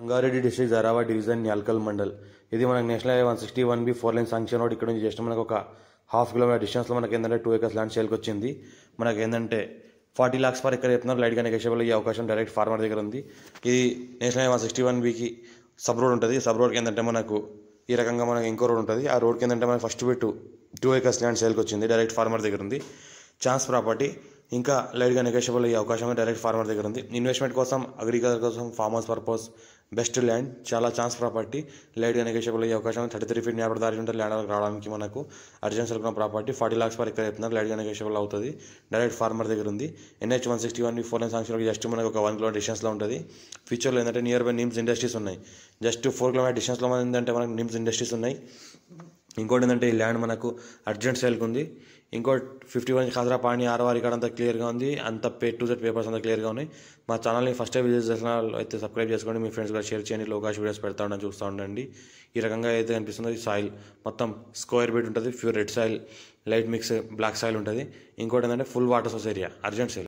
Rangareddy district జరావా division Nyalkal mandal. ఇది మనకు national highway 161B 4 line sanction road. ఇక్కడ నుంచి జస్ట్ మనకు ఒక ½ కిలోమీటర్ డిస్టెన్స్లో మనకి ఏంటంటే 2 acres ల్యాండ్ సేల్కి వచ్చింది. మనకి ఏంటంటే 40 lakhs పర్ ఎకర్ చెప్తున్నారు. లైట్గా నెగోషియబుల్ అయ్యే అవకాశం డైరెక్ట్ ఫార్మర్ దగ్గర ఉంది. ఇది నేషనల్ హైవే 161Bకి సబ్ రోడ్ ఉంటుంది. సబ్ రోడ్కి ఏంటంటే మనకు ఈ రకంగా మనకు ఇంకో రోడ్ ఉంటుంది. ఆ రోడ్కి ఏంటంటే మనకి ఫస్ట్ బిట్ 2 acres ల్యాండ్ సేల్కి వచ్చింది. డైరెక్ట్ ఫార్మర్ దగ్గర ఉంది. ఛాన్స్ ప్రాపర్టీ ఇంకా లైట్గా నెగోషియబుల్ అయ్యే అవకాశం డైరెక్ట్ ఫార్మర్ దగ్గర ఉంది. ఇన్వెస్ట్మెంట్ కోసం, అగ్రికల్చర్ కోసం, farm house purpose best land. చాలా ఛాన్స్ ప్రాపర్టీ. లైట్గా నెగోషియబుల్ అయ్యే అవకాశం 33 feet న్యాపర్ దారి ఉంటుంది ల్యాండ్ రావడానికి. మనకు అర్జెన్సీ ఉన్న ప్రాపర్టీ 40 lakhs పర్ ఎకర్ చెప్తున్నారు. లైట్గా నెగోషియబుల్ అవుతుంది. డైరెక్ట్ ఫార్మర్ దగ్గర ఉంది. NH 161 4 లైన్ శాంక్షన్ జస్ట్ మనకు ఒక 1 kilometer డిస్టెన్స్లో ఉంటుంది. ఫ్యూచర్లో ఏంటంటే నియర్ బై నిమ్స్ ఇండస్ట్రీస్ ఉన్నాయి. జస్ట్ 4 kilometer డిస్టెన్స్లో ఏంటంటే మనకు నిమ్స్ ఇండస్ట్రీస్ ఉన్నాయి. ఇంకోటి ఏంటంటే ఈ ల్యాండ్ మనకు అర్జెంట్ సేల్కి ఉంది. ఇంకోటి 51 ఖాదరా పాణి ఆర్వారి ఇక్కడ అంతా క్లియర్గా ఉంది. అంత to Z పేపర్స్ అంతా క్లియర్గా ఉన్నాయి. మా ఛానల్ని ఫస్ట్ టైం విజిట్ చేసిన అయితే సబ్స్క్రైబ్ చేసుకోండి. మీ ఫ్రెండ్స్ కూడా షేర్ చేయండి. లోకాష్ వీడియోస్ పెడతా ఉండండి, చూస్తూ ఉండండి. ఈ రకంగా అయితే కనిపిస్తుంది. సాయిల్ మొత్తం స్క్వేర్ బిట్ ఉంటుంది. Pure red soil, light mix black soil ఉంటుంది. ఇంకోటి ఏంటంటే full water source area, urgent sale.